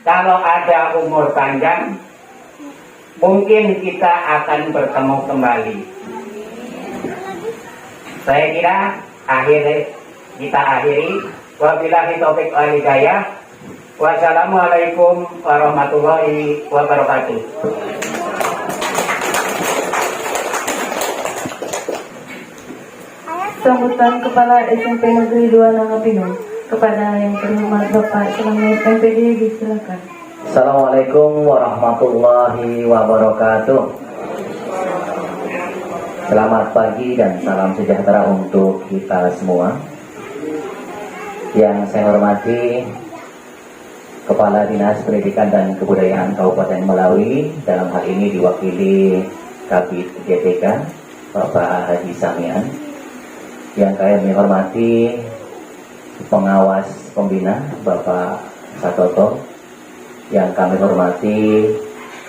kalau ada umur panjang, mungkin kita akan bertemu kembali. Saya kira kita akhiri. Wabillahi taufiq wal hidayah. Wassalamualaikum warahmatullahi wabarakatuh. Sambutan Kepala SMP Negeri 2 Nangapino kepada yang terhormat Bapak Selamat MPD, disilakan. Assalamualaikum warahmatullahi wabarakatuh. Selamat pagi dan salam sejahtera untuk kita semua. Yang saya hormati Kepala Dinas Pendidikan dan Kebudayaan Kabupaten Melawi, dalam hal ini diwakili Kabid GTK Bapak Haji Samian. Yang kami hormati pengawas pembina Bapak Satoto. Yang kami hormati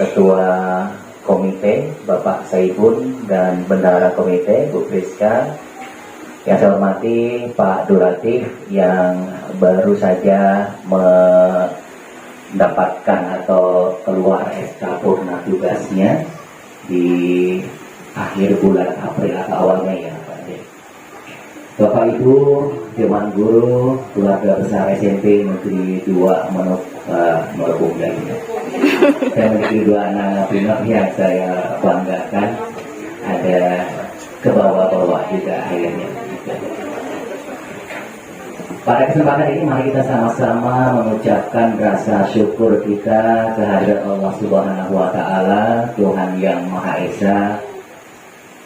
Ketua Komite Bapak Saibun dan Bendahara Komite Bu Priska. Yang saya hormati Pak Duratif yang baru saja mendapatkan atau keluar SK Purna tugasnya di akhir bulan April atau awal Mei ya Pak. Bapak Ibu, Dewan Guru, keluarga besar SMP Negeri 2 Menopung lainnya. Saya memiliki 2 anak pinok yang saya banggakan, ada ke bawah-bawah juga akhirnya. Pada kesempatan ini mari kita sama-sama mengucapkan rasa syukur kita kehadirat Allah Subhanahu wa Ta'ala, Tuhan yang Maha Esa.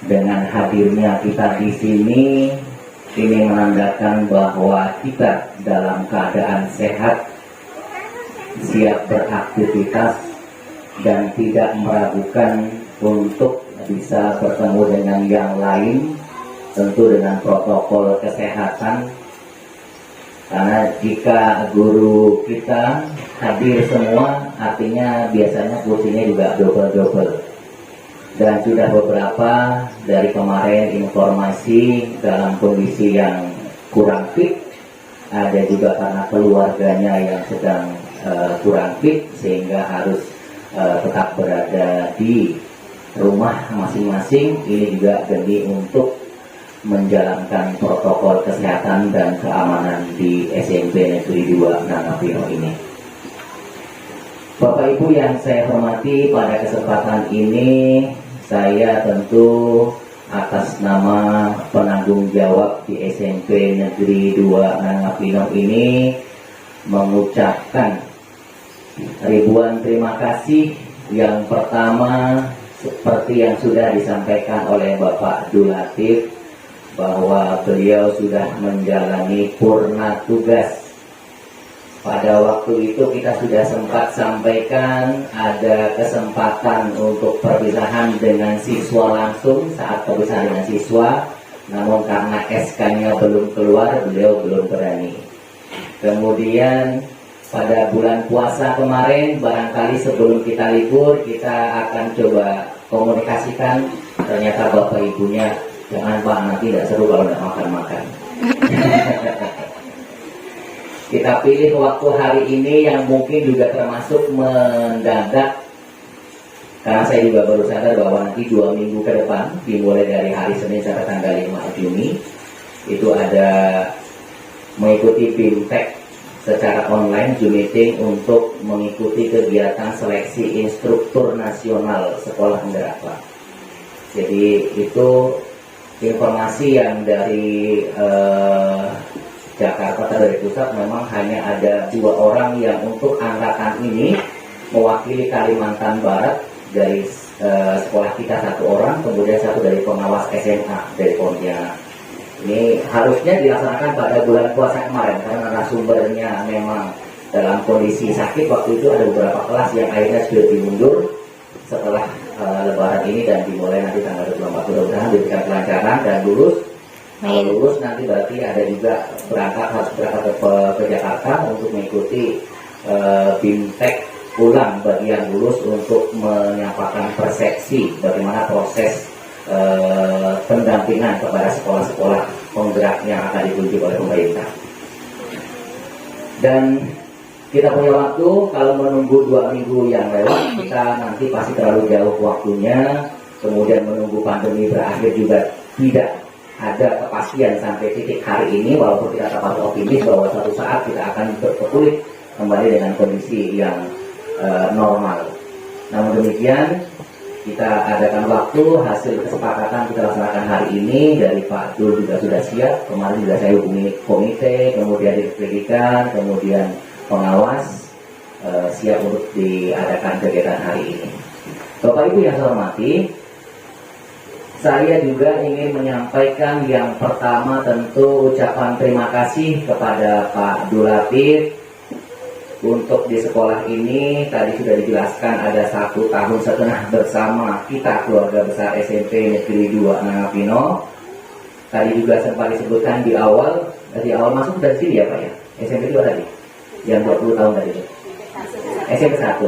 Dengan hadirnya kita di sini, ini menandakan bahwa kita dalam keadaan sehat, siap beraktivitas, dan tidak meragukan untuk bisa bertemu dengan yang lain, tentu dengan protokol kesehatan. Karena jika guru kita hadir semua, artinya biasanya kursinya juga double-double. Dan sudah beberapa dari kemarin informasi dalam kondisi yang kurang fit, ada juga karena keluarganya yang sedang kurang fit, sehingga harus tetap berada di rumah masing-masing. Ini juga demi untuk menjalankan protokol kesehatan dan keamanan di SMP Negeri 2 Nangapino ini. Bapak Ibu yang saya hormati, pada kesempatan ini saya tentu atas nama penanggung jawab di SMP Negeri 2 Nangapino ini mengucapkan ribuan terima kasih. Yang pertama, seperti yang sudah disampaikan oleh Bapak Dulatif, bahwa beliau sudah menjalani purna tugas. Pada waktu itu kita sudah sempat sampaikan ada kesempatan untuk perpisahan dengan siswa langsung saat perpisahan dengan siswa, namun karena SK-nya belum keluar, beliau belum berani. Kemudian pada bulan puasa kemarin, barangkali sebelum kita libur, kita akan coba komunikasikan. Ternyata Bapak Ibunya, jangan Pak, nanti tidak seru kalau tidak makan-makan. Kita pilih waktu hari ini yang mungkin juga termasuk mendadak, karena saya juga baru sadar bahwa nanti 2 minggu ke depan, dimulai dari hari Senin sampai tanggal 5 Juni, itu ada mengikuti BIMTEK secara online, Zoom meeting, untuk mengikuti kegiatan seleksi instruktur nasional sekolah penggerak. Jadi itu informasi yang dari Jakarta atau dari pusat. Memang hanya ada 2 orang yang untuk angkatan ini mewakili Kalimantan Barat. Dari sekolah kita 1 orang, kemudian 1 dari pengawas SMA dari Pontianak. Ini harusnya dilaksanakan pada bulan puasa kemarin, karena narasumbernya memang dalam kondisi sakit. Waktu itu ada beberapa kelas yang akhirnya sudah dimundur setelah Lebaran ini, dan dimulai nanti tanggal 24. Mudah-mudahan diberikan kelancaran dan lulus. Kalau lulus nanti berarti ada juga harus berangkat ke Jakarta untuk mengikuti BIMTEK ulang bagian lulus, untuk menyampaikan persepsi bagaimana proses pendampingan kepada sekolah-sekolah penggerak yang akan ditunjuk oleh pemerintah. Dan kita punya waktu. Kalau menunggu 2 minggu yang lewat, kita nanti pasti terlalu jauh waktunya. Kemudian menunggu pandemi berakhir juga tidak ada kepastian sampai titik hari ini, walaupun kita tetap optimis bahwa suatu saat kita akan berpulih kembali dengan kondisi yang normal. Namun demikian, kita adakan waktu, hasil kesepakatan kita laksanakan hari ini. Dari Pak Dul juga sudah siap, kemarin juga saya hubungi komite, kemudian pendidikan, kemudian pengawas, siap untuk diadakan kegiatan hari ini. Bapak Ibu yang saya hormati, saya juga ingin menyampaikan yang pertama tentu ucapan terima kasih kepada Pak Dul Latif. Untuk di sekolah ini tadi sudah dijelaskan ada 1,5 tahun bersama kita keluarga besar SMP Negeri 2 Nangapino. Tadi juga sempat disebutkan di awal masuk dari sini ya Pak ya, SMP 2 tadi, yang 20 tahun tadi SMP 1,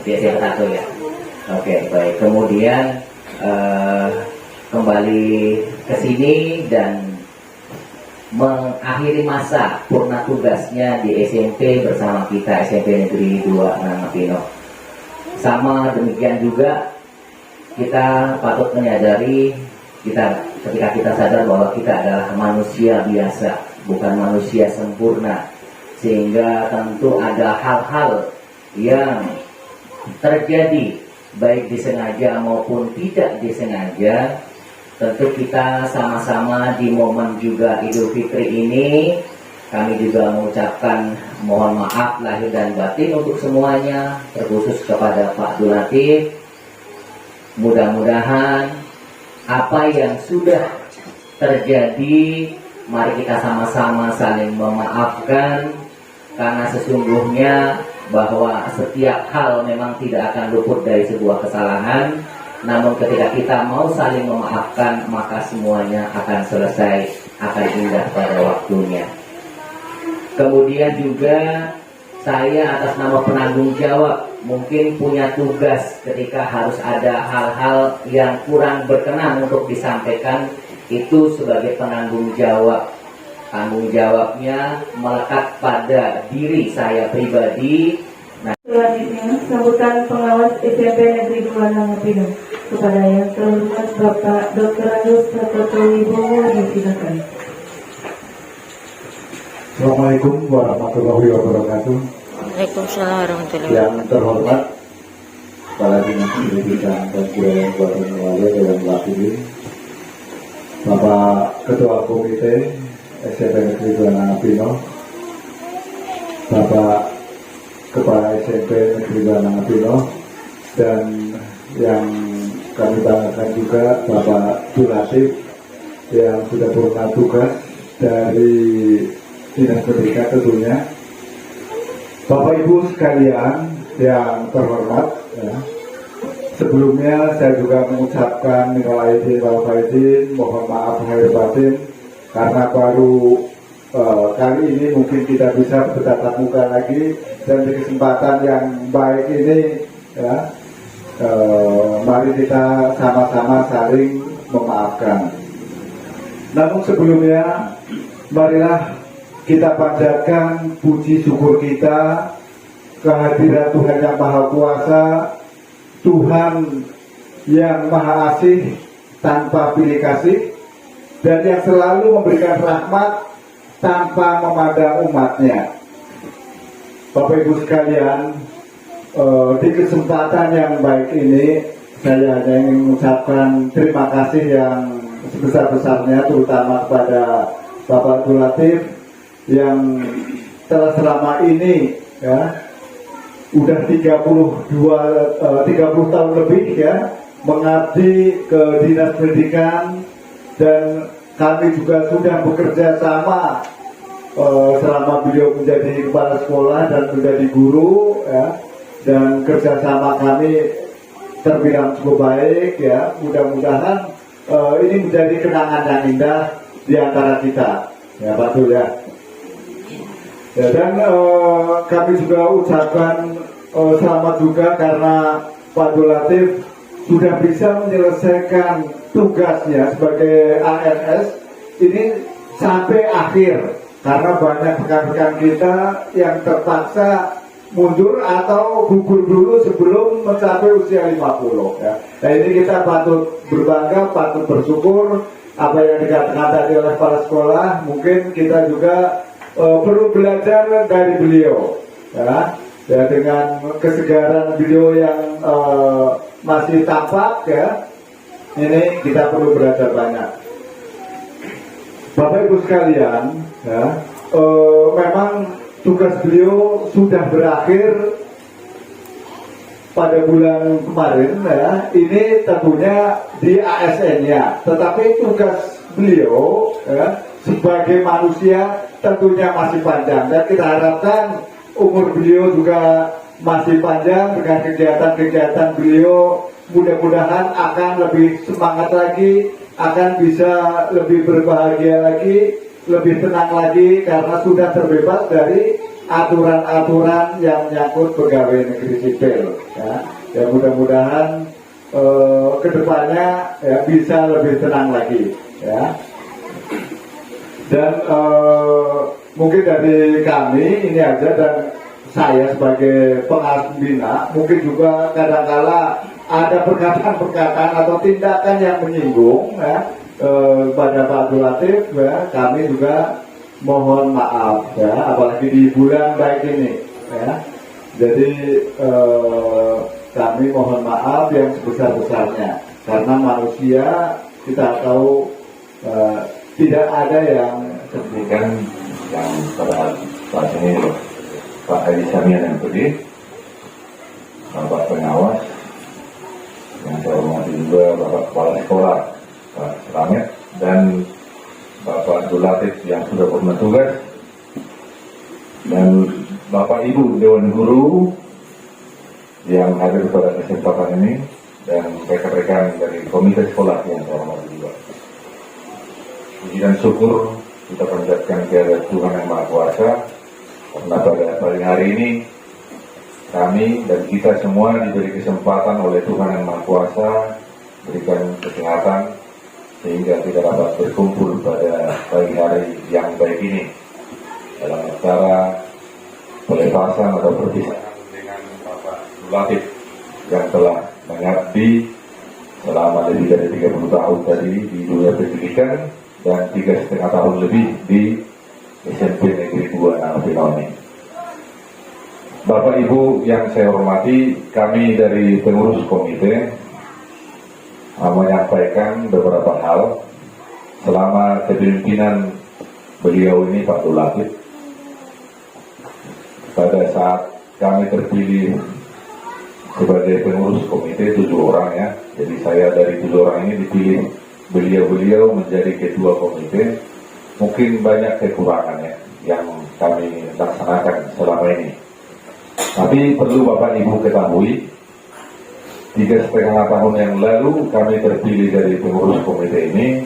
di SMP 1 ya. Oke, baik. Kemudian kembali ke sini dan mengakhiri masa purna tugasnya di SMP bersama kita, SMP Negeri 2 Nangapino. Sama demikian juga kita patut menyadari, ketika kita sadar bahwa kita adalah manusia biasa, bukan manusia sempurna, sehingga tentu ada hal-hal yang terjadi baik disengaja maupun tidak disengaja. Tentu kita sama-sama di momen juga Idul Fitri ini, kami juga mengucapkan mohon maaf lahir dan batin untuk semuanya, terkhusus kepada Pak Dul Latif. Mudah-mudahan apa yang sudah terjadi, mari kita sama-sama saling memaafkan, karena sesungguhnya bahwa setiap hal memang tidak akan luput dari sebuah kesalahan. Namun ketika kita mau saling memaafkan, maka semuanya akan selesai, akan indah pada waktunya. Kemudian juga saya atas nama penanggung jawab mungkin punya tugas ketika harus ada hal-hal yang kurang berkenan untuk disampaikan, itu sebagai penanggung jawab. Tanggung jawabnya melekat pada diri saya pribadi. Selanjutnya, sambutan pengawas SMP Negeri 2 Nangapino. Kepada yang terhormat Bapak Dr. Agus Pratoto Wibowo, disilakan. Assalamualaikum warahmatullahi wabarakatuh. Waalaikumsalam warahmatullahi Yang wabarakatuh. terhormat Kepala Dinas Pendidikan dan Kebudayaan Kabupaten Muara Dewan Wakil, Bapak Ketua Komite SMP Negeri 2 Nangapino, Bapak Kepala SMP Negeri 2 Nangapino, dan yang kami banggakan juga Bapak Dul Latif yang sudah purna tugas dari Dinas Pendidikan tentunya. Bapak Ibu sekalian yang terhormat, ya, sebelumnya saya juga mengucapkan minal aidin wal faizin, mohon maaf lahir batin, karena baru kali ini mungkin kita bisa bertatap muka lagi, dan di kesempatan yang baik ini ya, mari kita sama-sama saling memaafkan. Namun sebelumnya, marilah kita panjatkan puji syukur kita kehadirat Tuhan yang Maha Kuasa, Tuhan yang Maha Asih tanpa pilih kasih, dan yang selalu memberikan rahmat tanpa memandang umatnya. Bapak Ibu sekalian, di kesempatan yang baik ini, saya hanya ingin mengucapkan terima kasih yang sebesar-besarnya, terutama kepada Bapak Dul Latif yang telah selama ini ya, udah 30 tahun lebih ya, mengabdi ke Dinas Pendidikan, dan kami juga sudah bekerja sama selama beliau menjadi kepala sekolah dan menjadi guru ya, dan kerjasama kami terbilang cukup baik ya. Mudah-mudahan ini menjadi kenangan yang indah di antara kita ya Pak Dul ya. Ya, dan kami juga ucapkan selamat juga karena Pak Dul Latif sudah bisa menyelesaikan tugasnya sebagai ANS ini sampai akhir karena banyak rekan-rekan kita yang terpaksa mundur atau gugur dulu sebelum mencapai usia 50 ya. Nah ini kita patut berbangga, patut bersyukur apa yang dikatakan tadi oleh kepala sekolah. Mungkin kita juga perlu belajar dari beliau ya, dengan kesegaran beliau yang masih tampak ya. Ini kita perlu belajar banyak. Bapak Ibu sekalian ya, memang tugas beliau sudah berakhir pada bulan kemarin ya. Ini tentunya di ASN-nya, tetapi tugas beliau ya, sebagai manusia tentunya masih panjang, dan kita harapkan umur beliau juga masih panjang dengan kegiatan-kegiatan beliau. Mudah-mudahan akan lebih semangat lagi, akan bisa lebih berbahagia lagi, lebih tenang lagi, karena sudah terbebas dari aturan-aturan yang menyangkut pegawai negeri sipil ya. Ya mudah-mudahan kedepannya ya, bisa lebih tenang lagi ya. Dan mungkin dari kami ini aja, dan saya sebagai pengawas pembina mungkin juga kadang-kala ada perkataan-perkataan atau tindakan yang menyinggung ya, pada Pak Abdul Latif ya, kami juga mohon maaf ya, apalagi di bulan baik ini ya. Jadi kami mohon maaf yang sebesar-besarnya, karena manusia kita tahu tidak ada yang pendidikan yang pada saat ini Pak Edi Samian yang pergi, Bapak pengawas yang saya hormati juga, Bapak Kepala Sekolah Pak Slamet, dan Bapak Abdul Latif yang sudah pernah tugas, dan Bapak Ibu Dewan Guru yang hadir pada kesempatan ini, dan rekan-rekan dari komite sekolah yang saya hormati juga. Puji dan syukur kita panjatkan kepada Tuhan Yang Maha Kuasa, karena pada pagi hari ini kami dan kita semua diberi kesempatan oleh Tuhan Yang Maha Kuasa, berikan kesehatan sehingga kita dapat berkumpul pada pagi hari yang baik ini dalam acara pelepasan atau perpisahan dengan Bapak Latif yang telah mengabdi selama lebih dari 30 tahun tadi di dunia pendidikan dan 3,5 tahun lebih di SMP Negeri 2 Nangapino. Bapak Ibu yang saya hormati, kami dari pengurus komite menyampaikan beberapa hal selama kepemimpinan beliau ini, Pak Abdul Latif. Pada saat kami terpilih sebagai pengurus komite 7 orang ya, jadi saya dari 7 orang ini dipilih beliau menjadi ketua komite. Mungkin banyak kekurangan ya yang kami laksanakan selama ini, tapi perlu Bapak Ibu ketahui, 3,5 tahun yang lalu kami terpilih dari pengurus komite ini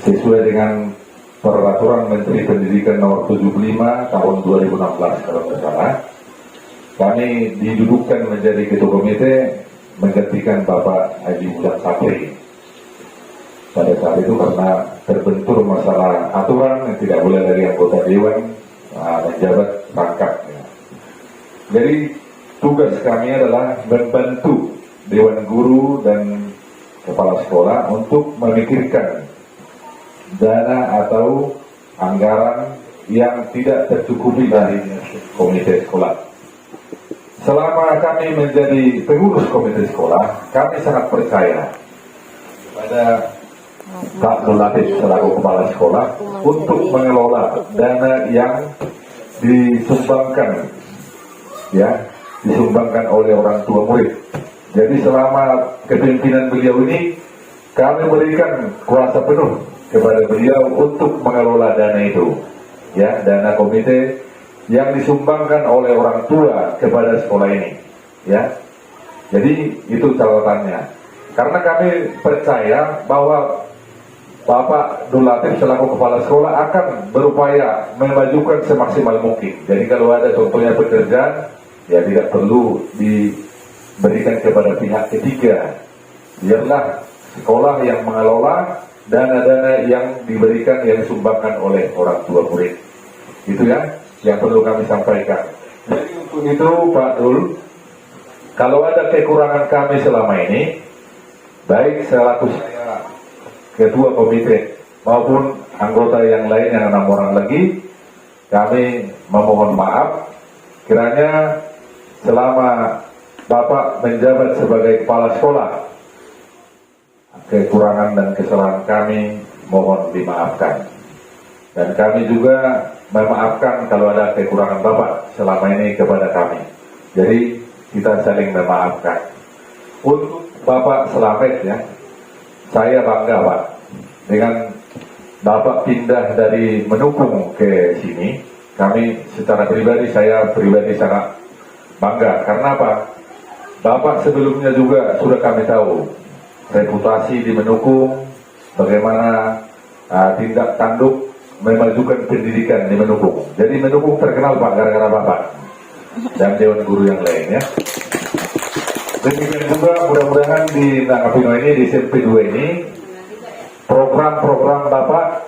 sesuai dengan Peraturan Menteri Pendidikan Nomor 75 tahun 2016 kalau tidak salah. Kami didudukkan menjadi ketua komite menggantikan Bapak Haji Mujad Sapri. Pada saat itu karena terbentur masalah aturan yang tidak boleh dari anggota dewan menjabat rangkap ya. Jadi tugas kami adalah membantu Dewan Guru dan Kepala Sekolah untuk memikirkan dana atau anggaran yang tidak tercukupi dari komite sekolah. Selama kami menjadi pengurus komite sekolah, kami sangat percaya kepada Pak Abdul Latif selaku kepala sekolah untuk mengelola dana yang disumbangkan oleh orang tua murid. Jadi selama kepemimpinan beliau ini, kami berikan kuasa penuh kepada beliau untuk mengelola dana itu, ya, dana komite yang disumbangkan oleh orang tua kepada sekolah ini, ya. Jadi itu catatannya. Karena kami percaya bahwa Bapak Abdul Latif selaku kepala sekolah akan berupaya memajukan semaksimal mungkin. Jadi kalau ada contohnya pekerjaan, ya tidak perlu diberikan kepada pihak ketiga. Biarlah sekolah yang mengelola dana-dana yang diberikan, yang disumbangkan oleh orang tua murid. Itu ya yang perlu kami sampaikan. Jadi untuk itu Pak Dul, kalau ada kekurangan kami selama ini, baik selaku saya ketua komite maupun anggota yang lain yang 6 orang lagi, kami memohon maaf. Kiranya selama Bapak menjabat sebagai kepala sekolah, kekurangan dan kesalahan kami mohon dimaafkan. Dan kami juga memaafkan kalau ada kekurangan Bapak selama ini kepada kami. Jadi kita saling memaafkan. Untuk Bapak Slamet ya, saya bangga Pak dengan Bapak pindah dari Menukung ke sini. Kami secara pribadi, saya pribadi sangat bangga. Karena apa? Bapak sebelumnya juga sudah kami tahu reputasi di Menukung, bagaimana tindak tanduk memajukan pendidikan di Menukung. Jadi Menukung terkenal Pak gara-gara Bapak dan Dewan Guru yang lain ya. Demikian juga mudah-mudahan di Nangapino ini, di SMP 2 ini, program-program Bapak,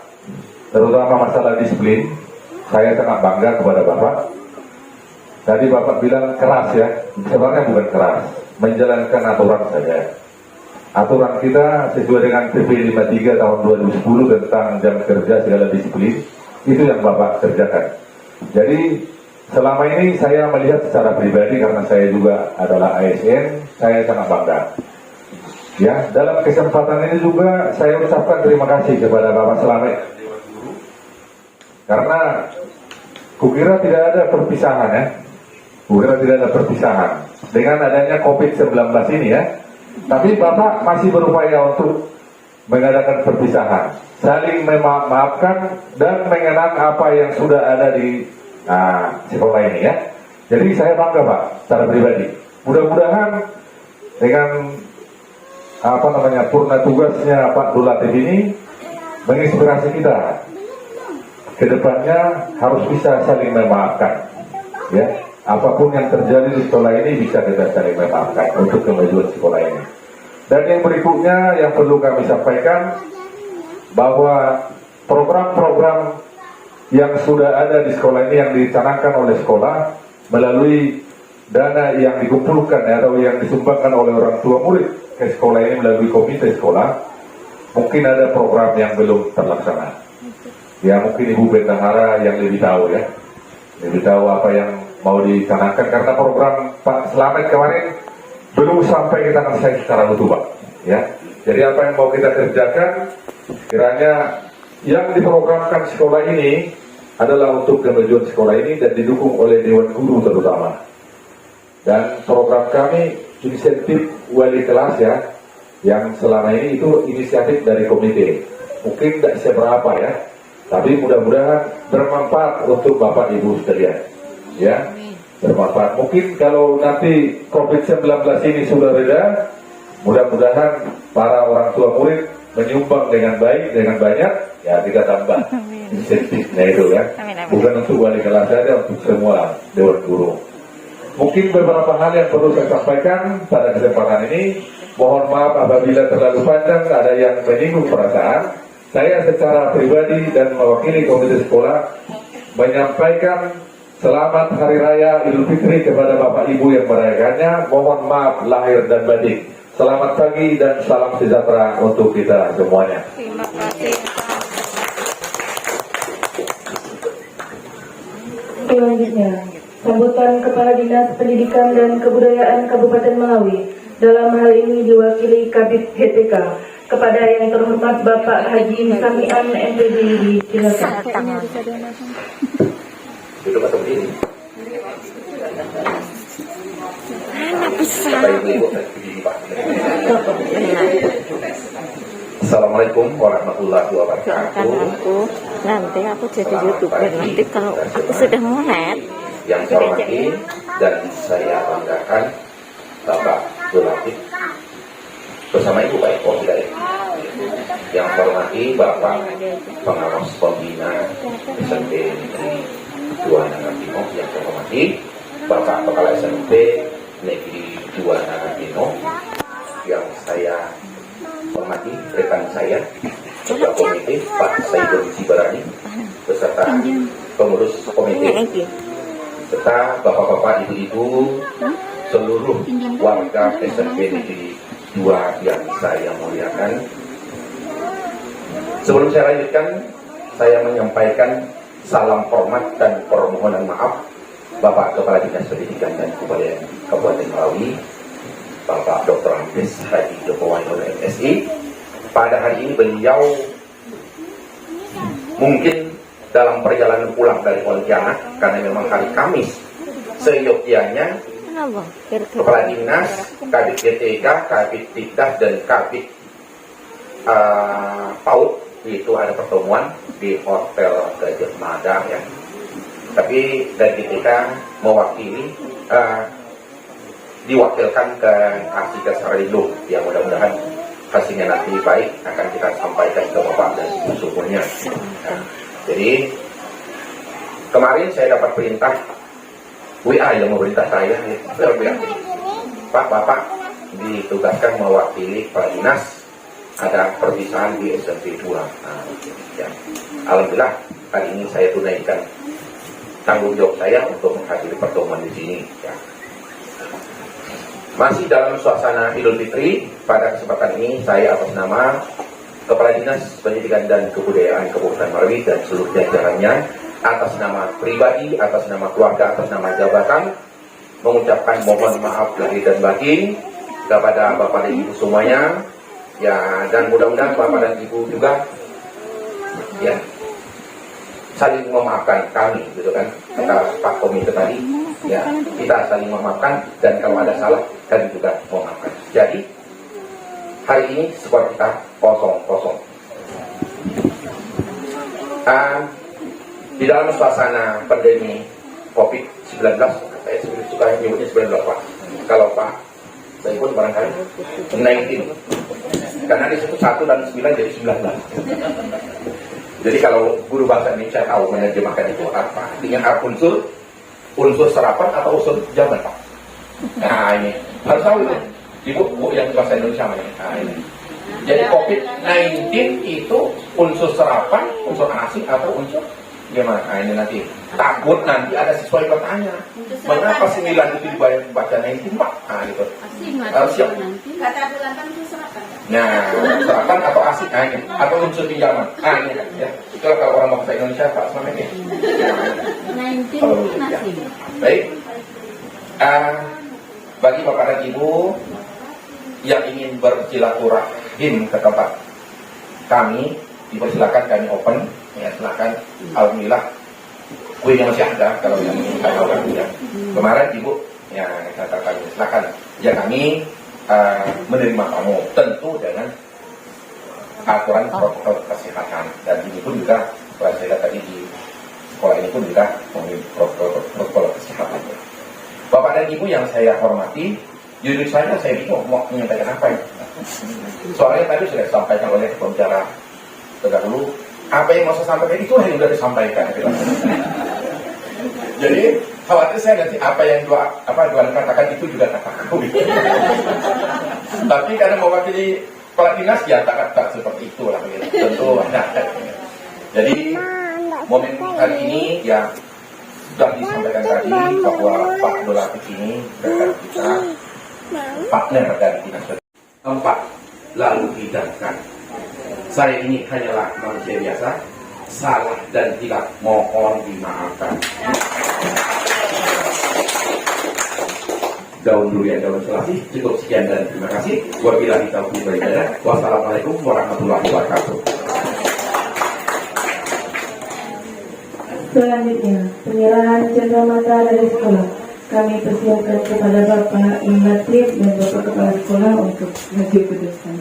terutama masalah disiplin, saya sangat bangga kepada Bapak. Tadi Bapak bilang keras ya, sebenarnya bukan keras, menjalankan aturan saja. Aturan kita sesuai dengan PP 53 tahun 2010 tentang jam kerja segala disiplin, itu yang Bapak kerjakan. Jadi selama ini saya melihat secara pribadi, karena saya juga adalah ASN, saya sangat bangga. Ya, dalam kesempatan ini juga saya ucapkan terima kasih kepada Bapak Slamet, karena kukira tidak ada perpisahan ya. Kukira tidak ada perpisahan dengan adanya COVID-19 ini ya. Tapi Bapak masih berupaya untuk mengadakan perpisahan, saling memaafkan dan mengenang apa yang sudah ada di sekolah ini ya. Jadi saya bangga Pak secara pribadi. Mudah-mudahan dengan purna tugasnya Pak Dul Latif ini menginspirasi kita. Kedepannya harus bisa saling memaafkan ya. Apapun yang terjadi di sekolah ini bisa kita saling memaafkan untuk kemajuan sekolah ini. Dan yang berikutnya yang perlu kami sampaikan, bahwa program-program yang sudah ada di sekolah ini yang dicanangkan oleh sekolah melalui dana yang dikumpulkan atau yang disumbangkan oleh orang tua murid ke sekolah ini melalui komite sekolah, mungkin ada program yang belum terlaksana. Ya mungkin Ibu Bendahara yang lebih tahu ya, lebih tahu apa yang mau dicanangkan, karena program Pak Slamet kemarin belum sampai kita selesai secara utuh Pak ya. Jadi apa yang mau kita kerjakan, kiranya yang diprogramkan sekolah ini adalah untuk kemajuan sekolah ini dan didukung oleh Dewan Guru terutama. Dan program kami insentif wali kelas ya, yang selama ini itu inisiatif dari komite, mungkin tidak seberapa ya, tapi mudah-mudahan bermanfaat untuk Bapak Ibu sekalian ya, bermanfaat. Mungkin kalau nanti COVID-19 ini sudah reda, mudah-mudahan para orang tua murid menyumbang dengan baik, dengan banyak ya, kita tambah insentifnya itu ya. Bukan untuk wali kelas saja, untuk semua Dewan Guru. Mungkin beberapa hal yang perlu saya sampaikan pada kesempatan ini. Mohon maaf apabila terlalu panjang, ada yang menyinggung perasaan. Saya secara pribadi dan mewakili komite sekolah menyampaikan selamat Hari Raya Idul Fitri kepada Bapak Ibu yang merayakannya. Mohon maaf lahir dan batin. Selamat pagi dan salam sejahtera untuk kita semuanya. Terima kasih. Selanjutnya, sambutan Kepala Dinas Pendidikan dan Kebudayaan Kabupaten Malawi. Dalam hal ini diwakili Kabid HTK. Kepada yang terhormat Bapak Haji Samian MPD, silakan. Assalamualaikum warahmatullahi Doakan wabarakatuh. nanti aku jadi YouTuber nanti kalau aku sudah monet. Yang saya hormati dan saya banggakan Bapak Dul Latif bersama Ibu Pak Eko tidak ya. Yang saya hormati Bapak Pengawas Pembina SMP Negeri 2 Nangapino. Yang saya hormati Bapak Kepala SMP Negeri 2 Nangapino. Yang saya hormati rekan saya Ketua Komite Pak Saidul Jibarani beserta pengurus komite serta bapak-bapak, ibu-ibu, seluruh warga SMP Negeri 2 yang saya muliakan. Sebelum saya lanjutkan, saya menyampaikan salam hormat dan permohonan maaf Bapak Kepala Dinas Pendidikan dan Kebudayaan Kabupaten Merawi, Bapak Dr. Andes Haji Joko Wayono MSI. Pada hari ini beliau mungkin dalam perjalanan pulang dari Pontianak karena memang hari Kamis. Seyogyanya Kepala Dinas, Kabid GTK, Kabid Dikdas dan Kabid PAUD itu ada pertemuan di Hotel Gajah Mada ya. Tapi dari GTK mewakili diwakilkan ke Asika Saralindo yang mudah-mudahan hasilnya nanti baik akan kita sampaikan ke Bapak dan Ibu semuanya. Nah, jadi kemarin saya dapat perintah WA yang memerintah saya, Pak Bapak ditugaskan mewakili Kepala Dinas ada perpisahan di SMP 2. Nah, ya. Alhamdulillah hari ini saya tunaikan tanggung jawab saya untuk menghadiri pertemuan di sini. Ya. Masih dalam suasana Idul Fitri, pada kesempatan ini saya atas nama Kepala Dinas Pendidikan dan Kebudayaan Kabupaten Merawi dan seluruh jajarannya, atas nama pribadi, atas nama keluarga, atas nama jabatan, mengucapkan mohon maaf lahir dan batin kepada Bapak dan Ibu semuanya. Ya, dan mudah-mudahan Bapak dan Ibu juga ya saling memaafkan kami, gitu kan, kata Pak Komite tadi, ya kita saling memaafkan dan kalau ada salah kami juga memaafkan. Jadi hari ini skor kita 0-0. Di dalam suasana pandemi COVID-19, saya suka menyebutnya 19 Pak. Kalau Pak saya pun barangkali 19, karena di situ 1 dan 9 jadi 19. Jadi kalau guru bahasa Indonesia tahu menerjemahkan itu apa dengan unsur serapan atau unsur zaman Pak. Nah ini harus tahu itu di buku yang bahasa Indonesia namanya. Nah ini. Jadi COVID-19 itu unsur serapan, unsur asing atau unsur gimana? Nah ini nanti takut nanti ada siswa yang bertanya mengapa 9 itu dibaca 19 Pak? Nah gitu. Harus siap. Kata bulan kan itu serapan. Nah, serapan atau asing atau unsur pinjaman. Ini ya. Itulah kalau orang bahasa Indonesia Pak selama ini. Baik. Bagi Bapak dan Ibu yang ingin bersilaturahim ke tempat kami, dipersilakan, kami open. Ya, silakan. Alhamdulillah kuenya masih ada kalau yang ingin orang ya. Kemarin Ibu ya katakan silakan. Ya kami menerima kamu tentu dengan aturan protokol kesehatan, dan ini pun juga kalau saya lihat tadi di sekolah ini pun juga memiliki protokol kesehatan. Bapak dan Ibu yang saya hormati, jujur saja saya bingung mau menyampaikan apa ya. Soalnya tadi sudah disampaikan oleh pembicara terdahulu, apa yang mau saya sampaikan itu yang sudah disampaikan. Jadi khawatir saya nanti apa yang dua katakan itu juga katakan. Tapi karena mewakili Kepala Dinas ya tak seperti itulah gitu. Tentu nah, jadi momen hari ini ya sudah disampaikan tadi bahwa Pak Dolatif ini rekan kita partner dari Dinas Pendidikan. 4 lalu hidangkan. Saya ini hanyalah manusia biasa, salah dan tidak mohon dimaafkan. Daun dulu ya, daun selasih. Cukup sekian dan terima kasih. Wabillahi taufiq wal hidayah. Wassalamualaikum warahmatullahi wabarakatuh. Selanjutnya, penyerahan cenderamata dari sekolah. Kami persilakan kepada Bapak Imatif dan Bapak Kepala Sekolah untuk maju ke depan.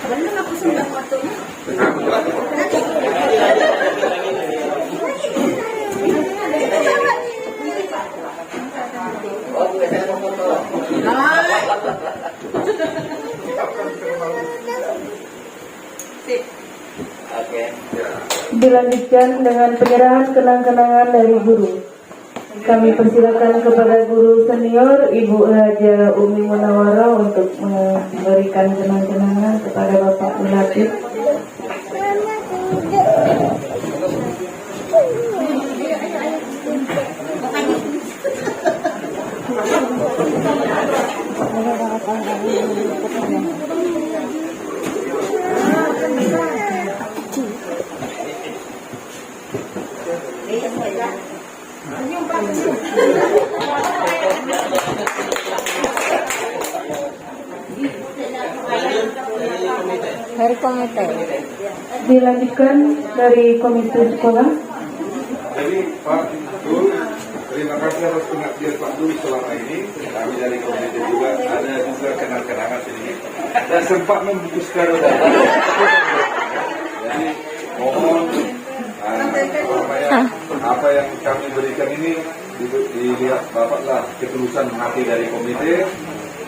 Belum aku sudah waktunya. Sip. Dilanjutkan dengan penyerahan kenang-kenangan dari guru. Kami persilakan kepada guru senior Ibu Haja Umi Munawara untuk memberikan kenang-kenangan kepada Bapak Latif. Dari komite. Dilanjutkan dari komite sekolah. Jadi Pak Dul, terima kasih atas pengabdian Pak Dul selama ini. Kami dari komite juga ada juga kenang-kenangan sedikit dan sempat memutuskan. Jadi mohon apa yang kami berikan ini dilihat Bapaklah ketulusan hati dari komite.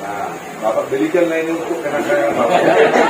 Nah, Bapak berikan lain untuk kenang-kenangan Bapak.